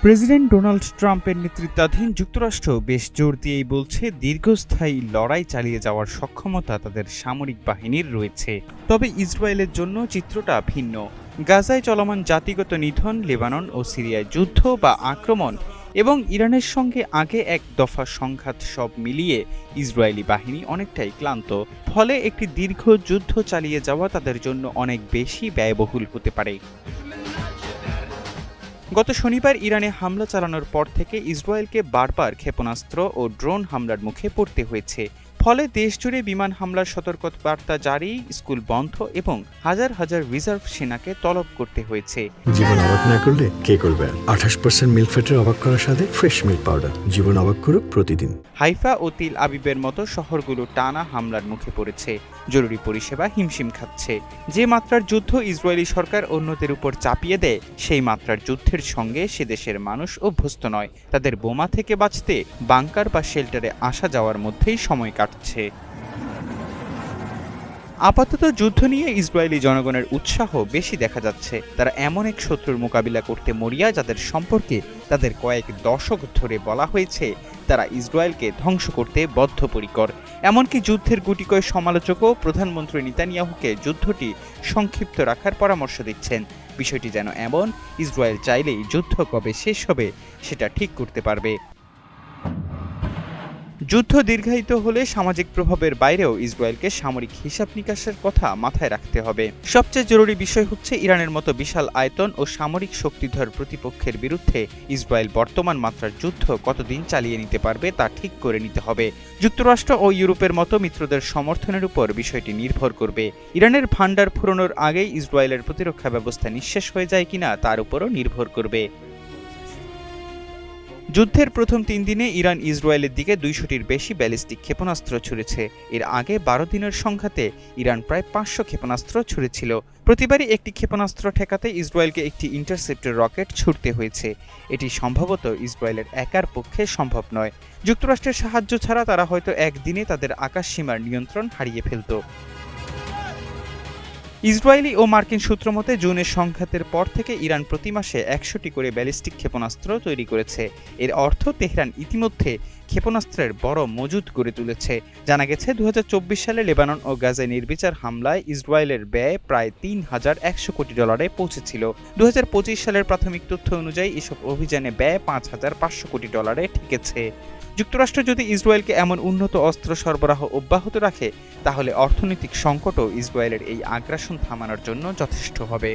President Donald ট্রাম্পের নেতৃত্বাধীন যুক্তরাষ্ট্র বেশ জোর দিয়েই বলছে দীর্ঘস্থায়ী লড়াই চালিয়ে যাওয়ার সক্ষমতা তাদের সামরিক বাহিনীর রয়েছে। তবে ইসরায়েলের জন্য চিত্রটা ভিন্ন। গাজায় চলমান জাতিগত নিধন, লেবানন ও সিরিয়ায় যুদ্ধ বা আক্রমণ এবং ইরানের সঙ্গে আগে এক দফা সংঘাত সব মিলিয়ে ইসরায়েলি বাহিনী অনেকটাই ক্লান্ত। ফলে একটি দীর্ঘ যুদ্ধ চালিয়ে যাওয়া তাদের জন্য অনেক বেশি ব্যয়বহুল হতে পারে। গত শনিবার ইরানে হামলা চালানোর পর থেকে ইসরায়েলকে বারবার ক্ষেপণাস্ত্র ও ড্রোন হামলার মুখে পড়তে হয়েছে। ফলে দেশজুড়ে বিমান হামলার সতর্কবার্তা জারি, স্কুল বন্ধ এবং হাজার হাজার রিজার্ভ সেনাকে তলব করতে হয়েছে। জীবন অবাক না করলে কে করবে? 28% মিল্ক ফ্যাটের অবাক করার সাথে ফ্রেশ মিল্ক পাউডার। জীবন অবাক করুক প্রতিদিন। হাইফা ও তিল আবিবের মতো শহরগুলো টানা হামলার মুখে পড়েছে। জরুরি পরিষেবা হিমশিম খাচ্ছে। যে মাত্রার যুদ্ধ ইসরায়েলি সরকার অন্যদের উপর চাপিয়ে দেয়, সেই মাত্রার যুদ্ধের সঙ্গে সে দেশের মানুষ অভ্যস্ত নয়। তাদের বোমা থেকে বাঁচতে বাংকার বা শেল্টারে আসা যাওয়ার মধ্যেই সময় কাটছে। আপাতত যুদ্ধ নিয়ে ইসরায়েলি জনগণের উৎসাহ বেশি দেখা যাচ্ছে। তারা এমন এক শত্রুর মোকাবিলা করতে মরিয়া যাদের সম্পর্কে তাদের কয়েক দশক ধরে বলা হয়েছে তারা ইসরায়েলকে ধ্বংস করতে বদ্ধপরিকর। এমনকি যুদ্ধের গুটিকয় সমালোচকও প্রধানমন্ত্রী নেতানিয়াহুকে যুদ্ধটি সংক্ষিপ্ত রাখার পরামর্শ দিচ্ছেন। বিষয়টি যেন এমন, ইসরায়েল চাইলেই যুদ্ধ কবে শেষ হবে সেটা ঠিক করতে পারবে। যুদ্ধ দীর্ঘায়িত হলে সামাজিক প্রভাবের বাইরেও ইসরায়েলকে সামরিক হিসাব নিকাশের কথা মাথায় রাখতে হবে। সবচেয়ে জরুরি বিষয় হচ্ছে ইরানের মতো বিশাল আয়তন ও সামরিক শক্তিধর প্রতিপক্ষের বিরুদ্ধে ইসরায়েল বর্তমান মাত্রার যুদ্ধ কতদিন চালিয়ে নিতে পারবে তা ঠিক করে নিতে হবে। যুক্তরাষ্ট্র ও ইউরোপের মতো মিত্রদের সমর্থনের উপর বিষয়টি নির্ভর করবে। ইরানের ভান্ডার ফুরোনোর আগেই ইসরায়েলের প্রতিরক্ষা ব্যবস্থা নিঃশেষ হয়ে যায় কিনা তার উপরও নির্ভর করবে। যুদ্ধের প্রথম 3 দিনে ইরান ইসরায়েলের দিকে 200টির বেশি ব্যালিস্টিক ক্ষেপণাস্ত্র ছুড়েছে। এর আগে 12 দিনের সংঘাতে ইরান প্রায় 500 ক্ষেপণাস্ত্র ছুড়েছিল। প্রতিবারই একটি ক্ষেপণাস্ত্র ঠেকাতে ইসরায়েলকে একটি ইন্টারসেপ্টর রকেট ছুড়তে হয়েছে। এটি সম্ভবত ইসরায়েলের একার পক্ষে সম্ভব নয়। যুক্তরাষ্ট্রের সাহায্য ছাড়া তারা হয়তো একদিনে তাদের আকাশসীমার নিয়ন্ত্রণ হারিয়ে ফেলত। ইসরায়েলি ও মার্কিন সূত্র মতে জুনের সংঘাতের পর থেকে ইরান প্রতি মাসে 100টি করে ব্যালিস্টিক ক্ষেপণাস্ত্র তৈরি করেছে। এর অর্থ তেহরান ইতিমধ্যে ক্ষেপণাস্ত্রের বড় মজুদ গড়ে তুলেছে। জানা গেছে 2024 সালে লেবানন ও গাজায় নির্বিচার হামলায় ইসরায়েলের ব্যয় প্রায় $3,100 কোটি পৌঁছেছিল। 2025 সালের প্রাথমিক তথ্য অনুযায়ী এসব অভিযানে ব্যয় $5,500 কোটি ঠেকেছে। যুক্তরাষ্ট্র যদি ইসরায়েলকে এমন উন্নত অস্ত্র সরবরাহ অব্যাহত রাখে, তাহলে অর্থনৈতিক সংকটও ইসরায়েলের এই আগ্রাসন থামানোর জন্য যথেষ্ট হবে।